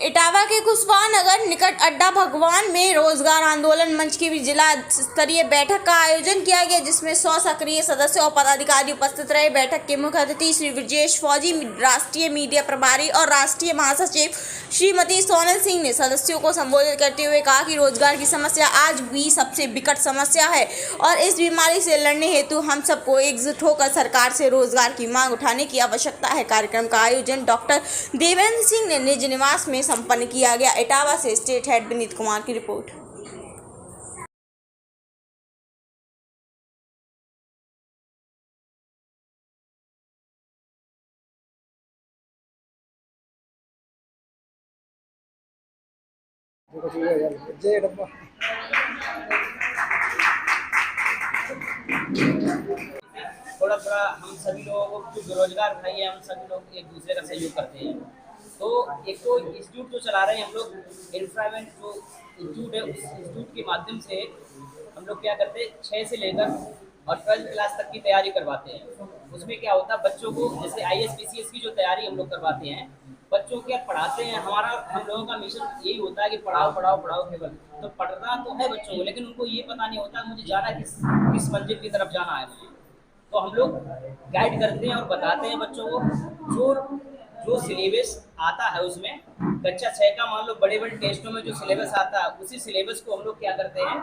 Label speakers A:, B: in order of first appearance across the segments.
A: इटावा के कुशवाहा नगर निकट अड्डा भगवान में रोजगार आंदोलन मंच की जिला स्तरीय बैठक का आयोजन किया गया, जिसमें 100 सक्रिय सदस्य और पदाधिकारी उपस्थित रहे। बैठक के मुख्य अतिथि श्री ब्रजेश फौजी, राष्ट्रीय मीडिया प्रभारी और राष्ट्रीय महासचिव श्रीमती सोनल सिंह ने सदस्यों को संबोधित करते हुए कहा कि रोजगार की समस्या आज भी सबसे विकट समस्या है और इस बीमारी से लड़ने हेतु हम सबको एकजुट होकर सरकार से रोजगार की मांग उठाने की आवश्यकता है। कार्यक्रम का आयोजन डॉक्टर देवेंद्र सिंह ने निज निवास में संपन्न किया गया। इटावा से स्टेट हेड विनीत कुमार की रिपोर्ट।
B: थोड़ा थोड़ा हम सभी लोगों को जो बेरोजगार भाई है, हम सभी लोग एक दूसरे का सहयोग करते हैं। तो एक तो इंस्टीट्यूट जो चला रहे हैं हम लोग, एम्प्लॉयमेंट जो इंस्टीट्यूट है, उस इंस्टीट्यूट के माध्यम से हम लोग क्या करते हैं, 6 से लेकर और 12th क्लास तक की तैयारी करवाते हैं। उसमें क्या होता है, बच्चों को जैसे IAS PCS की जो तैयारी हम लोग करवाते हैं, बच्चों को क्या पढ़ाते हैं। हम लोगों का मिशन यही होता है कि पढ़ाओ पढ़ाओ पढ़ाओ केवल। तो पढ़ना तो है बच्चों को, लेकिन उनको ये पता नहीं होता मुझे जाना किस मंजिल की तरफ जाना है मुझे। तो हम लोग गाइड करते हैं और बताते हैं बच्चों को जो सिलेबस आता है उसमें, कक्षा 6 का मान लो बड़े बड़े टेस्टों में जो सिलेबस आता है, उसी सिलेबस को हम लोग क्या करते हैं,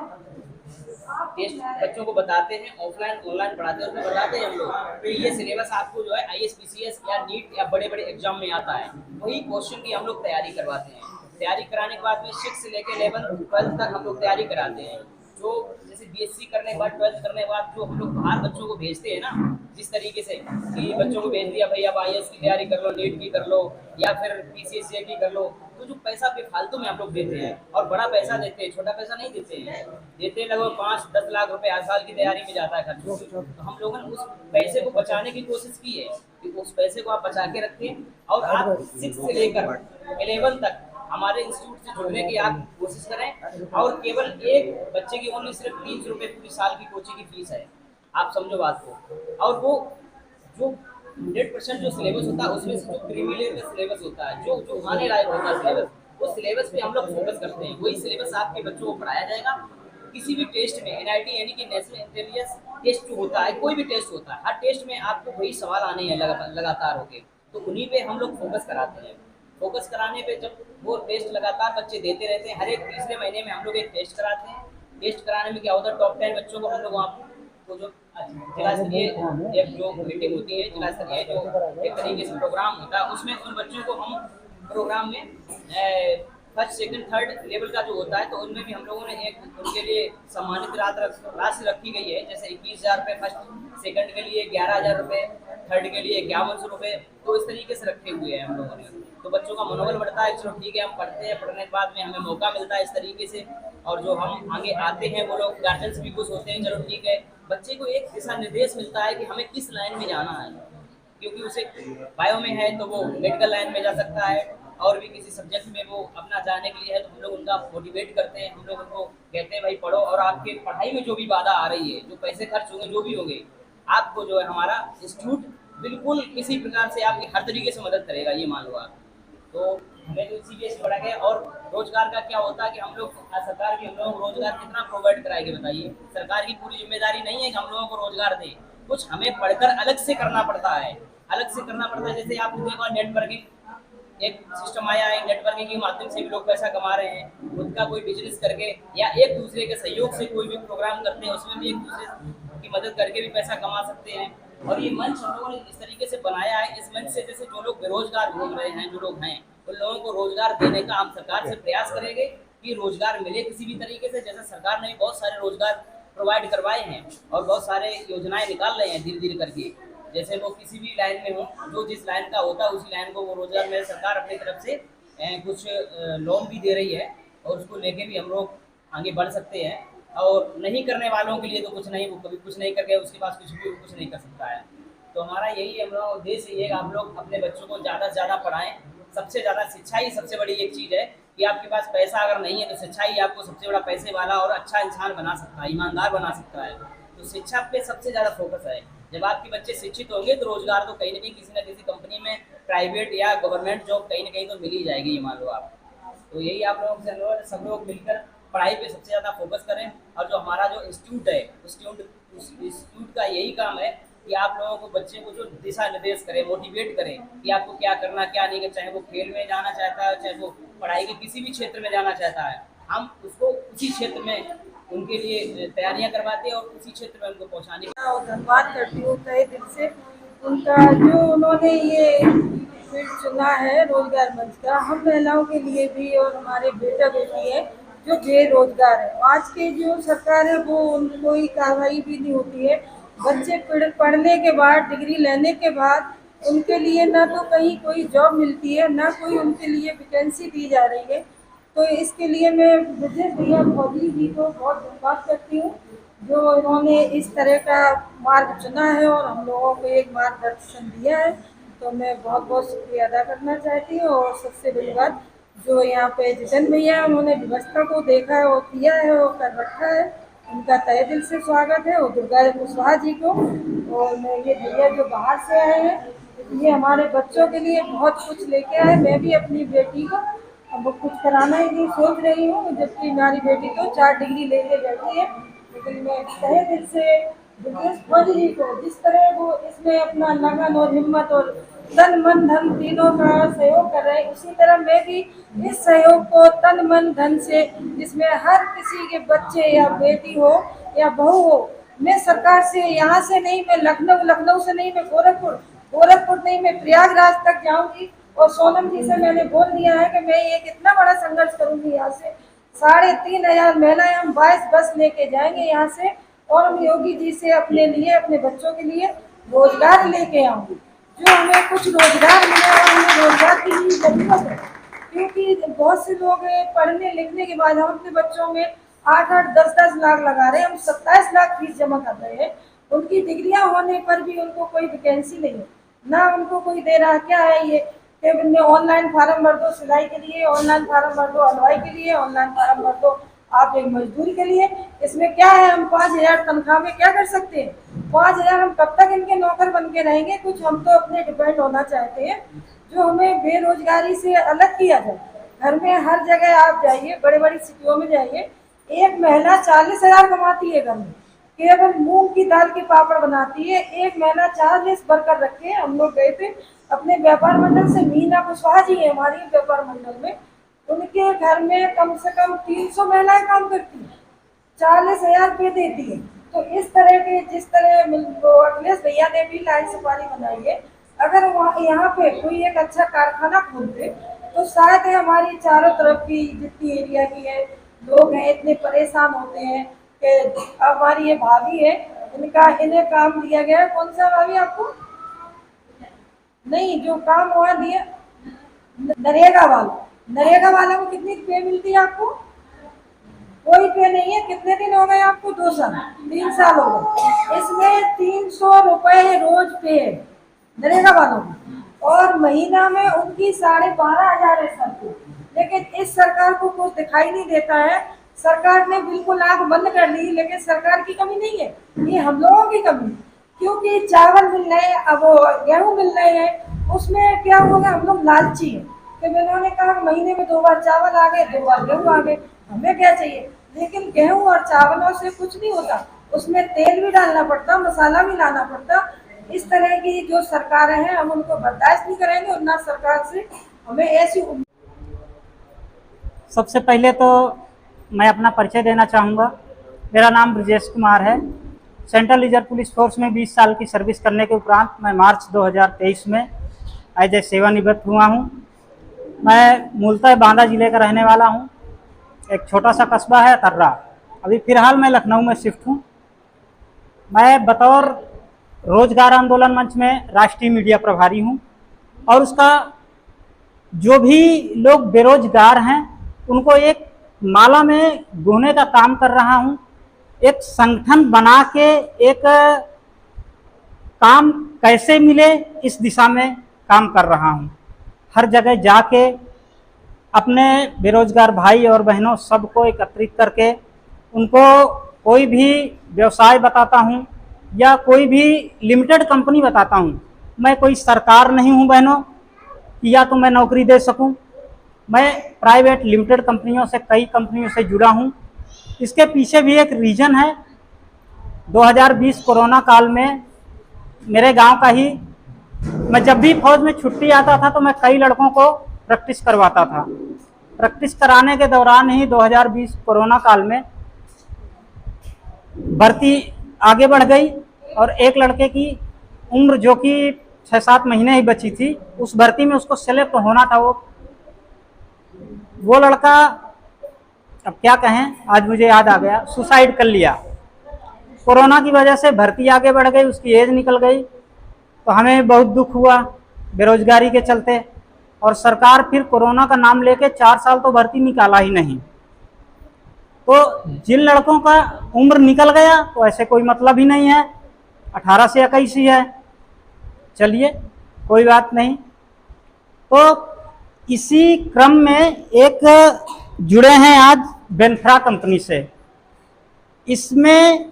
B: टेस्ट बच्चों को बताते हैं, ऑफलाइन ऑनलाइन पढ़ाते हैं, उसमें बताते हैं हम लोग तो ये सिलेबस आपको जो है IAS PCS या नीट या बड़े बड़े एग्जाम में आता है, वही क्वेश्चन की हम लोग तैयारी करवाते हैं। तैयारी कराने के बाद में 6 से लेकर 11 12 तक हम लोग तैयारी कराते हैं। जो जैसे BSc करने के बाद 12th करने के बाद जो हम लोग बाहर बच्चों को भेजते हैं ना, जिस तरीके से कि बच्चों को भेज दिया भाई अब IAS की तैयारी कर लो, नीट की कर लो या फिर PCSA की कर लो, तो जो पैसा बेफालतू में हम लोग देते हैं और बड़ा पैसा देते हैं, छोटा पैसा नहीं देते हैं, देते हैं लगभग 5-10 लाख रुपए हर साल की तैयारी में जाता है खर्च। तो हम लोगों ने उस पैसे को बचाने की कोशिश की है कि उस पैसे को आप बचा के रखें और आप 6 से लेकर 11 तक हमारे इंस्टीट्यूट से जुड़ने की आप कोशिश करें। और केवल एक बच्चे की ओनली सिर्फ 300 रुपये पूरी साल की कोचिंग की फीस है, आप समझो बात को। और वो जो 100% जो सिलेबस होता है उसमें से जो क्रीमी लेयर का सिलेबस होता है, जो आने लायक होता है सिलेबस, उस सिलेबस पे हम लोग फोकस करते हैं। वही सिलेबस आपके बच्चों को पढ़ाया जाएगा। किसी भी टेस्ट में NIT यानी कि नेशनल इंटेलिजेंस टेस्ट जो होता है, कोई भी टेस्ट होता है, हर टेस्ट में आपको वही सवाल आने हैं लगातार होके, तो उन्हीं पे हम लोग फोकस कराते हैं। फोकस कराने पे जब वो टेस्ट लगातार बच्चे देते रहते हैं, हर एक तीसरे महीने में हम लोग एक टेस्ट कराते हैं। टेस्ट कराने में क्या होता है, टॉप 10 बच्चों को हम लोग वहाँ को जो जिला स्तरीय एक जो मीटिंग होती है, जिला स्तरीय जो एक तरीके से प्रोग्राम होता है, उसमें उन बच्चों को हम प्रोग्राम में फर्स्ट सेकंड थर्ड लेवल का जो होता है, तो उनमें भी हम लोगों ने एक उनके लिए सम्मानित राशि रखी गई है। जैसे 21,000 रुपये फर्स्ट सेकंड के लिए, 11,000 रुपये थर्ड के लिए, 5100 रुपये, तो इस तरीके से रखे हुए हैं हम लोगों ने। तो बच्चों का मनोबल बढ़ता है, चलो ठीक है हम पढ़ते हैं, पढ़ने के बाद में हमें मौका मिलता है इस तरीके से, और जो हम आगे आते हैं वो लोग गार्जियंस भी खुश होते हैं, चलो ठीक है बच्चे को एक दिशा निर्देश मिलता है कि हमें किस लाइन में जाना है। क्योंकि उसे बायो में है तो वो मेडिकल लाइन में जा सकता है, और भी किसी सब्जेक्ट में वो अपना जाने के लिए है, तो हम लोग उनका मोटिवेट करते हैं, हम लोग उनको कहते हैं भाई पढ़ो, और आपके पढ़ाई में जो भी बाधा आ रही है, जो पैसे खर्च होंगे, जो भी होंगे, आपको जो है हमारा इंस्टीट्यूट बिल्कुल किसी प्रकार से आपकी हर तरीके से मदद करेगा, ये मान लो आप। तो हमें तो इसी बेस बढ़ा गया। और रोजगार का क्या होता है कि हम लोग सरकार भी हम लोगों को रोजगार कितना प्रोवाइड कराएगी बताइए। सरकार की पूरी जिम्मेदारी नहीं है कि हम लोगों को रोजगार दे, कुछ हमें पढ़कर अलग से करना पड़ता है, अलग से करना पड़ता है। जैसे आपने देखा नेटवर्किंग एक सिस्टम आया है, नेटवर्किंग के माध्यम से भी लोग पैसा कमा रहे हैं, खुद का कोई बिजनेस करके या एक दूसरे के सहयोग से कोई भी प्रोग्राम करते हैं, उसमें भी एक दूसरे की मदद करके भी पैसा कमा सकते हैं। और ये मंच हम लोगों ने इस तरीके से बनाया है, इस मंच से जैसे जो लोग बेरोजगार घूम रहे हैं, जो लोग हैं, उन लोगों को रोजगार देने का हम सरकार से प्रयास करेंगे कि रोजगार मिले किसी भी तरीके से। जैसे सरकार ने बहुत सारे रोजगार प्रोवाइड करवाए हैं और बहुत सारे योजनाएं निकाल रहे हैं धीरे धीरे करके। जैसे वो किसी भी लाइन में हो, जो जिस लाइन का होता है उसी लाइन को वो रोजगार में सरकार अपनी तरफ से कुछ लोन भी दे रही है, और उसको लेके भी हम लोग आगे बढ़ सकते हैं। और नहीं करने वालों के लिए तो कुछ नहीं, वो कभी कुछ नहीं करके उसके पास कुछ नहीं कर सकता है। तो हमारा यही हम लोग उद्देश्य ये है कि आप लोग अपने बच्चों को ज़्यादा से ज़्यादा पढ़ाएं। सबसे ज़्यादा शिक्षा ही सबसे बड़ी एक चीज़ है कि आपके पास पैसा अगर नहीं है तो शिक्षा ही आपको सबसे बड़ा पैसे वाला और अच्छा इंसान बना सकता है, ईमानदार बना सकता है। तो शिक्षा पे सबसे ज़्यादा फोकस है। जब आपके बच्चे शिक्षित होंगे तो रोजगार तो कहीं ना कहीं किसी न किसी कंपनी में, प्राइवेट या गवर्नमेंट जॉब कहीं ना कहीं तो मिल ही जाएगी, ये मान लो आप। तो यही आप लोगों से अनुरोध है, सब लोग मिलकर पढ़ाई पे सबसे ज़्यादा फोकस करें। और जो हमारा जो इंस्टीट्यूट है उस इंस्टीट्यूट का यही काम है कि आप लोगों को, बच्चे को जो दिशा निर्देश करें, मोटिवेट करें कि आपको क्या करना क्या नहीं करना, चाहे वो खेल में जाना चाहता है, चाहे वो पढ़ाई के किसी भी क्षेत्र में जाना चाहता है, हम उसको उसी क्षेत्र में उनके लिए तैयारियां करवाते हैं और उसी क्षेत्र में उनको पहुंचाने की।
C: और धन्यवाद करती हूँ तहे दिल से उनका, जो उन्होंने ये फील्ड चुना है रोजगार मंच का, हम महिलाओं के लिए भी और हमारे बेटा बेटी है जो बेरोजगार है। आज के जो सरकार है वो कोई कार्रवाई भी नहीं होती है। बच्चे पढ़ने के बाद, डिग्री लेने के बाद उनके लिए ना तो कहीं कोई जॉब मिलती है, ना कोई उनके लिए वैकेंसी दी जा रही है। तो इसके लिए मैं ब्रजेश भैया मोदी जी को बहुत धन्यवाद करती हूँ जो इन्होंने इस तरह का मार्ग चुना है और हम लोगों को एक मार्गदर्शन दिया है। तो मैं बहुत बहुत शुक्रिया अदा करना चाहती हूँ। और सबसे बड़ी बात, जो यहाँ पे जितन भैया उन्होंने व्यवस्था को देखा है, वो किया है, वो कर रखा है, उनका तहे दिल से स्वागत है। और दुर्गा कुशवाहा जी को, और मैं ये भैया जो बाहर से आए हैं, ये हमारे बच्चों के लिए बहुत कुछ लेके आए। मैं भी अपनी बेटी को अब कुछ कराना ही नहीं सोच रही हूँ, जबकि हमारी बेटी तो 4 डिग्री लेके बैठी है। लेकिन मैं तहे दिल से ब्रजेश भौजी जी को, जिस तरह वो इसमें अपना लगन और हिम्मत और तन मन धन तीनों का सहयोग कर रहे हैं, उसी तरह मैं भी इस सहयोग को तन मन धन से, जिसमें हर किसी के बच्चे या बेटी हो या बहू हो, मैं सरकार से, यहाँ से नहीं, मैं लखनऊ से नहीं, मैं गोरखपुर नहीं, मैं प्रयागराज तक जाऊंगी। और सोनम जी से मैंने बोल दिया है कि मैं एक इतना बड़ा संघर्ष करूंगी। यहाँ से 3,500 महिलाएं हम 22 बस लेके जाएंगे यहाँ से, और हम योगी जी से अपने लिए, अपने बच्चों के लिए रोजगार लेके आऊंगी, जो हमें कुछ रोजगार मिले और हमें रोजगार की भी जरूरत है। क्योंकि बहुत से लोग पढ़ने लिखने के बाद हम अपने बच्चों में 8-8, 10-10 लाख लगा रहे हैं, हम 27 लाख फीस जमा कर रहे हैं। उनकी डिग्रियां होने पर भी उनको कोई वैकेंसी नहीं है, ना उनको कोई दे रहा। क्या है ये कि ऑनलाइन फार्म भर दो सिलाई के लिए, ऑनलाइन फार्म भर दो हलवाई के लिए, ऑनलाइन फार्म भर दो आप एक मजदूरी के लिए। इसमें क्या है, हम 5,000 तनख्वाह में क्या कर सकते हैं? 5,000 हम कब तक इनके नौकर बन के रहेंगे? कुछ हम तो अपने डिपेंड होना चाहते हैं, जो हमें बेरोजगारी से अलग किया जाए। घर में हर जगह आप जाइए, बड़े बड़ी सिटियों में जाइए, एक महिला 40,000 कमाती है घर में, केवल मूंग की दाल के पापड़ बनाती है। एक महीना 40 वर्कर रखे। हम लोग गए थे अपने व्यापार मंडल से, मीना कुशवाहा जी है हमारी व्यापार मंडल में, उनके घर में कम से कम 300 महिलाएं काम करती हैं, 40,000 रुपये देती है। तो इस तरह के, जिस तरह अखिलेश भैया ने भी लाइन सफारी बनाई है, अगर वहाँ यहाँ पे कोई एक अच्छा कारखाना खोलते तो शायद हमारी चारों तरफ की जितनी एरिया की है लोग हैं इतने परेशान होते हैं कि हमारी ये भाभी है, इन्हें काम दिया गया है। कौन सा भाभी आपको? नहीं, जो काम वहाँ दिया नरेगा वाला को कितनी पे मिलती है आपको? कोई पे नहीं है। कितने दिन हो गए आपको? 2 साल, 3 साल हो गए। इसमें 300 रुपए रोज पे है नरेगा वालों को, और महीना में उनकी 12,500 है सबको। लेकिन इस सरकार को कुछ दिखाई नहीं देता है। सरकार ने बिल्कुल आंख बंद कर ली। लेकिन सरकार की कमी नहीं है, ये हम लोगों की कमी, क्योंकि चावल मिल रहे हैं, अब गेहूं मिल रहे हैं, उसमें क्या होगा, हम लोग लालची हैं। तो उन्होंने कहा महीने में 2 बार चावल आ गए, 2 बार गेहूं आ गए, हमें क्या चाहिए? लेकिन गेहूं और चावलों से कुछ नहीं होता, उसमें तेल भी डालना पड़ता, मसाला भी लाना पड़ता। इस तरह की जो सरकारें हैं, हम उनको बर्दाश्त नहीं करेंगे, और ना सरकार से हमें ऐसी।
D: सबसे पहले तो मैं अपना परिचय देना चाहूँगा। मेरा नाम ब्रजेश कुमार है। सेंट्रल रिजर्व पुलिस फोर्स में 20 साल की सर्विस करने के उपरांत मैं मार्च 2023 में एज ए सेवानिवृत्त हुआ हूँ। मैं मूलतः बांदा जिले का रहने वाला हूँ। एक छोटा सा कस्बा है तर्रा। अभी फ़िलहाल मैं लखनऊ में शिफ्ट हूँ। मैं बतौर रोजगार आंदोलन मंच में राष्ट्रीय मीडिया प्रभारी हूँ, और उसका जो भी लोग बेरोजगार हैं उनको एक माला में गुंथने का काम कर रहा हूँ। एक संगठन बना के एक काम कैसे मिले इस दिशा में काम कर रहा हूँ। हर जगह जाके अपने बेरोजगार भाई और बहनों सबको एकत्रित करके उनको कोई भी व्यवसाय बताता हूँ या कोई भी लिमिटेड कंपनी बताता हूँ। मैं कोई सरकार नहीं हूँ बहनों कि या तो मैं नौकरी दे सकूँ मैं प्राइवेट लिमिटेड कंपनियों से, कई कंपनियों से जुड़ा हूँ। इसके पीछे भी एक रीज़न है। 2020 कोरोना काल में मेरे गांव का ही, मैं जब भी फौज में छुट्टी आता था तो मैं कई लड़कों को प्रैक्टिस करवाता था। प्रैक्टिस कराने के दौरान ही 2020 कोरोना काल में भर्ती आगे बढ़ गई और एक लड़के की उम्र जो कि 6-7 महीने ही बची थी, उस भर्ती में उसको सेलेक्ट होना था। वो लड़का, अब क्या कहें, आज मुझे याद आ गया, सुसाइड कर लिया। कोरोना की वजह से भर्ती आगे बढ़ गई, उसकी एज निकल गई, तो हमें बहुत दुख हुआ बेरोजगारी के चलते। और सरकार फिर कोरोना का नाम लेके 4 साल तो भर्ती निकाला ही नहीं। तो जिन लड़कों का उम्र निकल गया तो ऐसे कोई मतलब ही नहीं है, 18 से 21 ही है। चलिए कोई बात नहीं। तो इसी क्रम में एक जुड़े हैं आज बेनफ्रा कंपनी से। इसमें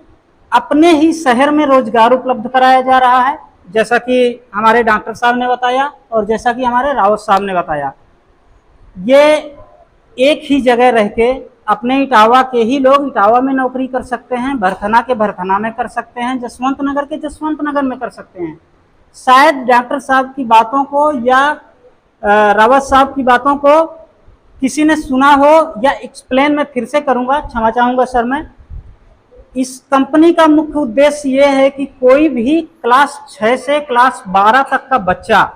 D: अपने ही शहर में रोजगार उपलब्ध कराया जा रहा है, जैसा कि हमारे डॉक्टर साहब ने बताया और जैसा कि हमारे रावत साहब ने बताया। ये एक ही जगह रह के अपने इटावा के ही लोग इटावा में नौकरी कर सकते हैं, भरथना के भरथना में कर सकते हैं, जसवंत नगर के जसवंत नगर में कर सकते हैं। शायद डॉक्टर साहब की बातों को या रावत साहब की बातों को किसी ने सुना हो या एक्सप्लेन मैं फिर से करूंगा, क्षमा चाहूँगा सर। मैं इस कंपनी का मुख्य उद्देश्य ये है कि कोई भी क्लास 6 से क्लास 12 तक का बच्चा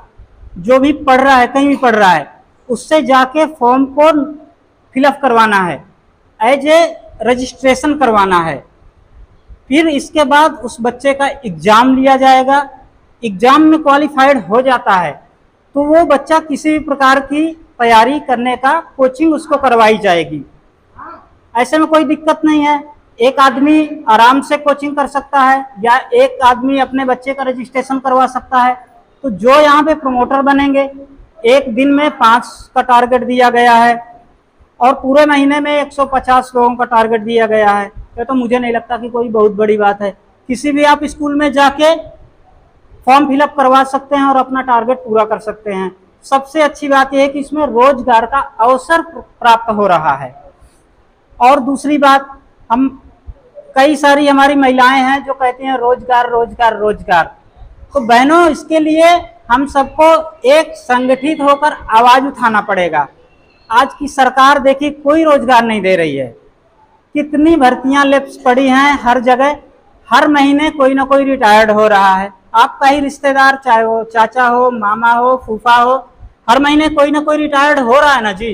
D: जो भी पढ़ रहा है, कहीं भी पढ़ रहा है, उससे जाके फॉर्म को फिलअप करवाना है, एज ए रजिस्ट्रेशन करवाना है। फिर इसके बाद उस बच्चे का एग्ज़ाम लिया जाएगा। एग्ज़ाम में क्वालिफाइड हो जाता है तो वो बच्चा किसी भी प्रकार की तैयारी करने का कोचिंग उसको करवाई जाएगी। ऐसे में कोई दिक्कत नहीं है, एक आदमी आराम से कोचिंग कर सकता है या एक आदमी अपने बच्चे का रजिस्ट्रेशन करवा सकता है। तो जो यहाँ पे प्रमोटर बनेंगे, एक दिन में 5 का टारगेट दिया गया है और पूरे महीने में 150 लोगों का टारगेट दिया गया है। ये तो मुझे नहीं लगता कि कोई बहुत बड़ी बात है। किसी भी आप स्कूल में जाके फॉर्म फिलअप करवा सकते हैं और अपना टारगेट पूरा कर सकते हैं। सबसे अच्छी बात यह है कि इसमें रोजगार का अवसर प्राप्त हो रहा है। और दूसरी बात, हम कई सारी हमारी महिलाएं हैं जो कहती हैं रोजगार रोजगार रोजगार। तो बहनों, इसके लिए हम सबको एक संगठित होकर आवाज उठाना पड़ेगा। आज की सरकार देखिए कोई रोजगार नहीं दे रही है, कितनी भर्तियां लेप्स पड़ी हैं हर जगह। हर महीने कोई ना कोई रिटायर्ड हो रहा है। आपका ही रिश्तेदार, चाहे वो चाचा हो, मामा हो, फूफा हो, हर महीने कोई ना कोई रिटायर्ड हो रहा है ना जी।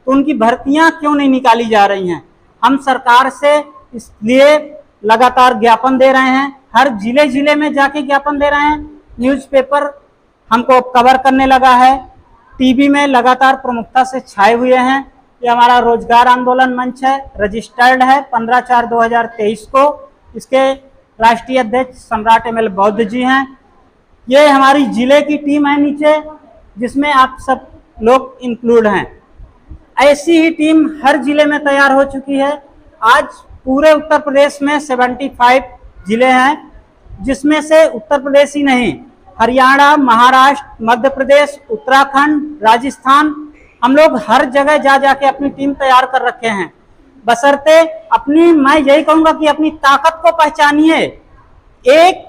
D: तो उनकी भर्तियां क्यों नहीं निकाली जा रही हैं? हम सरकार से इसलिए लगातार ज्ञापन दे रहे हैं, हर जिले जिले में जाके ज्ञापन दे रहे हैं। न्यूज़पेपर हमको कवर करने लगा है, टीवी में लगातार प्रमुखता से छाए हुए हैं। ये हमारा रोजगार आंदोलन मंच है, रजिस्टर्ड है 15/4/2023 को। इसके राष्ट्रीय अध्यक्ष सम्राट ML बौद्ध जी हैं। ये हमारी जिले की टीम है नीचे, जिसमें आप सब लोग इंक्लूड हैं। ऐसी ही टीम हर जिले में तैयार हो चुकी है। आज पूरे उत्तर प्रदेश में 75 जिले हैं, जिसमें से उत्तर प्रदेश ही नहीं, हरियाणा, महाराष्ट्र, मध्य प्रदेश, उत्तराखंड, राजस्थान, हम लोग हर जगह जा जाके अपनी टीम तैयार कर रखे हैं। बशर्ते अपनी, मैं यही कहूंगा कि अपनी ताकत को पहचानिए, एक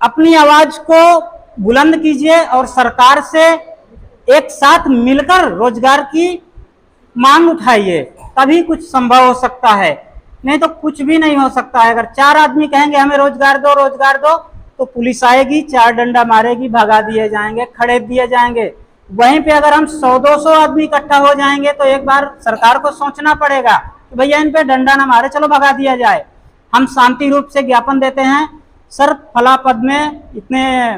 D: अपनी आवाज को बुलंद कीजिए और सरकार से एक साथ मिलकर रोजगार की मांग उठाइए, तभी कुछ संभव हो सकता है। नहीं तो कुछ भी नहीं हो सकता है। अगर 4 आदमी कहेंगे हमें रोजगार दो, तो पुलिस आएगी, 4 डंडा मारेगी, भगा दिए जाएंगे, खड़े दिए जाएंगे। वहीं पे अगर हम 100-200 आदमी इकट्ठा हो जाएंगे तो एक बार सरकार को सोचना पड़ेगा कि भैया इन पे डंडा ना मारे, चलो भगा दिया जाए। हम शांति रूप से ज्ञापन देते हैं, सर फला पद में इतने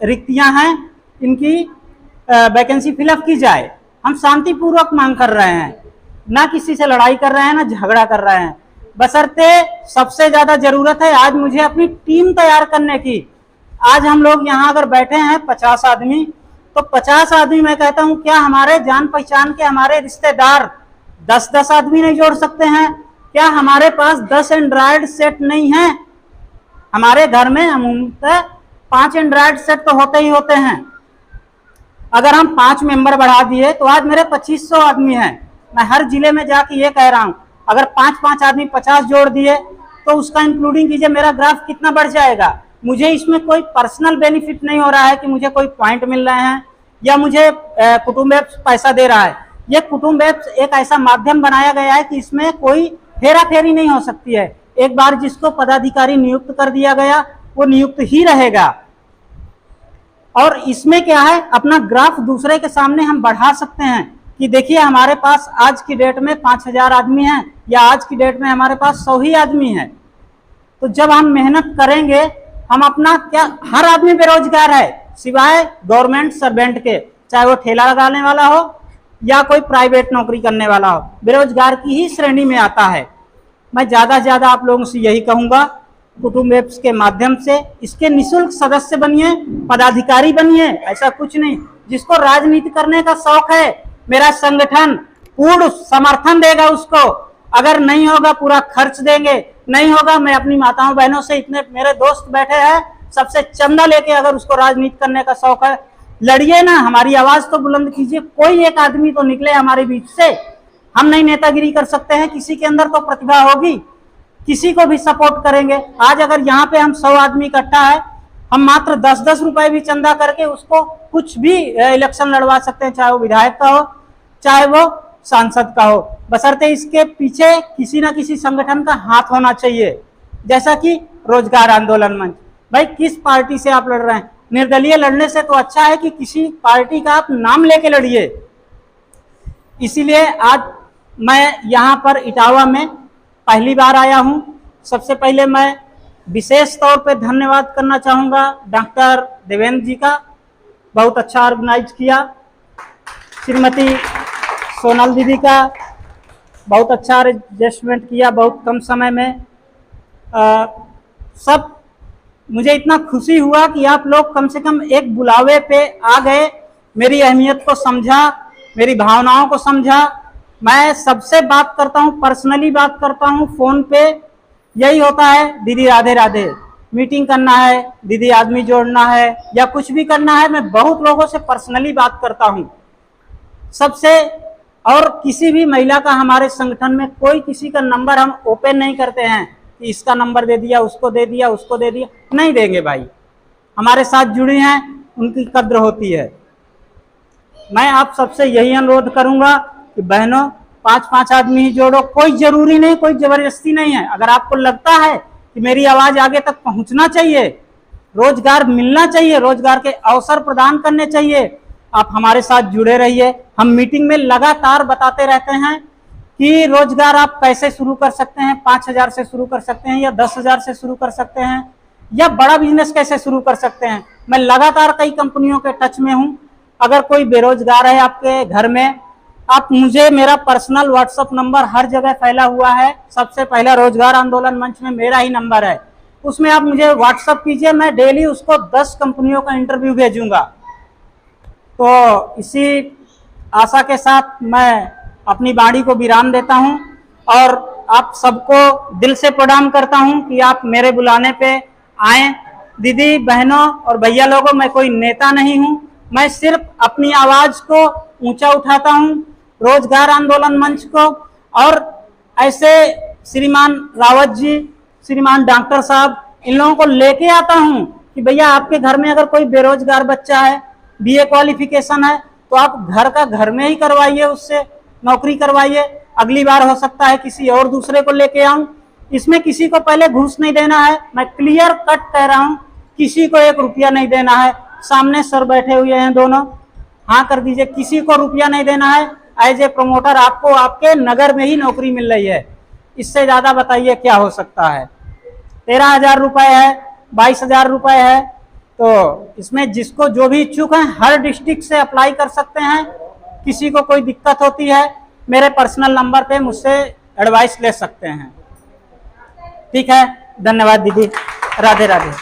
D: रिक्तियां हैं, इनकी वैकेंसी फिलअप की जाए। हम शांतिपूर्वक मांग कर रहे हैं, ना किसी से लड़ाई कर रहे हैं, ना झगड़ा कर रहे हैं। बशर्ते सबसे ज्यादा जरूरत है आज मुझे अपनी टीम तैयार करने की। आज हम लोग यहाँ अगर बैठे हैं 50 आदमी, तो 50 आदमी मैं कहता हूँ, क्या हमारे जान पहचान के हमारे रिश्तेदार 10-10 आदमी नहीं जोड़ सकते हैं? क्या हमारे पास 10 एंड्रॉयड सेट नहीं है? हमारे घर में अमूमतः 5 एंड्रॉयड सेट तो होते ही होते हैं। अगर हम 5 मेंबर बढ़ा दिए तो आज मेरे 2500 आदमी हैं। मैं हर जिले में जाके ये कह रहा हूँ, अगर 5-5 आदमी 50 जोड़ दिए तो उसका इंक्लूडिंग कीजिए, मेरा ग्राफ कितना बढ़ जाएगा। मुझे इसमें कोई पर्सनल बेनिफिट नहीं हो रहा है कि मुझे कोई पॉइंट मिल रहे हैं या मुझे कुटुंब ऐप्स पैसा दे रहा है। ये कुटुंब ऐप्स एक ऐसा माध्यम बनाया गया है कि इसमें कोई हेरा फेरी नहीं हो सकती है। एक बार जिसको पदाधिकारी नियुक्त कर दिया गया वो नियुक्त ही रहेगा। और इसमें क्या है, अपना ग्राफ दूसरे के सामने हम बढ़ा सकते हैं कि देखिए हमारे पास आज की डेट में 5000 आदमी हैं या आज की डेट में हमारे पास 100 ही आदमी हैं। तो जब हम मेहनत करेंगे, हम अपना क्या, हर आदमी बेरोजगार है सिवाय गवर्नमेंट सर्वेंट के, चाहे वो ठेला लगाने वाला हो या कोई प्राइवेट नौकरी करने वाला हो, बेरोजगार की ही श्रेणी में आता है। मैं ज्यादा से ज्यादा आप लोगों से यही कहूंगा, कुटुंब ऐप्स के माध्यम से इसके निःशुल्क सदस्य बनिए, पदाधिकारी बनिए। ऐसा कुछ नहीं, जिसको राजनीति करने का शौक है मेरा संगठन पूर्ण समर्थन देगा उसको। अगर नहीं होगा पूरा खर्च देंगे, नहीं होगा मैं अपनी माताओं बहनों से, इतने मेरे दोस्त बैठे हैं, सबसे चंदा लेके अगर उसको राजनीति करने का शौक है लड़िए ना, हमारी आवाज तो बुलंद कीजिए। कोई एक आदमी तो निकले हमारे बीच से। हम नहीं नेतागिरी कर सकते हैं, किसी के अंदर तो प्रतिभा होगी, किसी को भी सपोर्ट करेंगे। आज अगर यहाँ पे हम 100 आदमी इकट्ठा है, हम मात्र 10-10 रुपए भी चंदा करके उसको कुछ भी इलेक्शन लड़वा सकते हैं, चाहे वो विधायक का हो चाहे वो सांसद का हो, बशर्ते इसके पीछे किसी ना किसी संगठन का हाथ होना चाहिए। जैसा कि रोजगार आंदोलन मंच, भाई किस पार्टी से आप लड़ रहे हैं? निर्दलीय लड़ने से तो अच्छा है कि किसी पार्टी का आप नाम लेके लड़िए। इसीलिए आज मैं यहाँ पर इटावा में पहली बार आया हूँ। सबसे पहले मैं विशेष तौर पे धन्यवाद करना चाहूँगा डॉक्टर देवेंद्र जी का, बहुत अच्छा ऑर्गेनाइज किया। श्रीमती सोनल दीदी का बहुत अच्छा एडजस्टमेंट किया बहुत कम समय में। सब मुझे इतना खुशी हुआ कि आप लोग कम से कम एक बुलावे पे आ गए, मेरी अहमियत को समझा, मेरी भावनाओं को समझा। मैं सबसे बात करता हूँ, पर्सनली बात करता हूँ फोन पे, यही होता है दीदी राधे राधे, मीटिंग करना है दीदी, आदमी जोड़ना है या कुछ भी करना है। मैं बहुत लोगों से पर्सनली बात करता हूँ सबसे। और किसी भी महिला का हमारे संगठन में कोई किसी का नंबर हम ओपन नहीं करते हैं कि इसका नंबर दे दिया, उसको दे दिया, उसको दे दिया, नहीं देंगे। भाई हमारे साथ जुड़ी हैं, उनकी कद्र होती है। मैं आप सबसे यही अनुरोध करूंगा कि बहनों 5-5 आदमी ही जोड़ो, कोई जरूरी नहीं, कोई जबरदस्ती नहीं है। अगर आपको लगता है कि मेरी आवाज आगे तक पहुंचना चाहिए, रोजगार मिलना चाहिए, रोजगार के अवसर प्रदान करने चाहिए, आप हमारे साथ जुड़े रहिए। हम मीटिंग में लगातार बताते रहते हैं कि रोजगार आप कैसे शुरू कर सकते हैं, 5000 से शुरू कर सकते हैं या 10,000 से शुरू कर सकते हैं या बड़ा बिजनेस कैसे शुरू कर सकते हैं। मैं लगातार कई कंपनियों के टच में हूं। अगर कोई बेरोजगार है आपके घर में, आप मुझे, मेरा पर्सनल व्हाट्सएप नंबर हर जगह फैला हुआ है। सबसे पहला रोजगार आंदोलन मंच में मेरा ही नंबर है, उसमें आप मुझे व्हाट्सएप कीजिए, मैं डेली उसको 10 कंपनियों का इंटरव्यू भेजूंगा। तो इसी आशा के साथ मैं अपनी वाणी को विराम देता हूं और आप सबको दिल से प्रणाम करता हूं कि आप मेरे बुलाने पे आए। दीदी बहनों और भैया लोगों, मैं कोई नेता नहीं हूं, मैं सिर्फ अपनी आवाज को ऊंचा उठाता हूं, रोजगार आंदोलन मंच को, और ऐसे श्रीमान रावत जी, श्रीमान डॉक्टर साहब, इन लोगों को लेके आता हूं कि भैया आपके घर में अगर कोई बेरोजगार बच्चा है, BA क्वालिफिकेशन है, तो आप घर का घर में ही करवाइए, उससे नौकरी करवाइए। अगली बार हो सकता है किसी और दूसरे को लेके आऊं। इसमें किसी को पहले घूस नहीं देना है, मैं क्लियर कट कह रहा हूं, किसी को 1 रुपया नहीं देना है। सामने सर बैठे हुए हैं दोनों, हाँ कर दीजिए, किसी को रुपया नहीं देना है। एज ए प्रमोटर आपको आपके नगर में ही नौकरी मिल रही है, इससे ज्यादा बताइए क्या हो सकता है। 13,000 रुपए है, 22,000 रुपए है, तो इसमें जिसको जो भी इच्छुक है हर डिस्ट्रिक्ट से अप्लाई कर सकते हैं। किसी को कोई दिक्कत होती है, मेरे पर्सनल नंबर पे मुझसे एडवाइस ले सकते हैं। ठीक है, धन्यवाद दीदी, राधे राधे।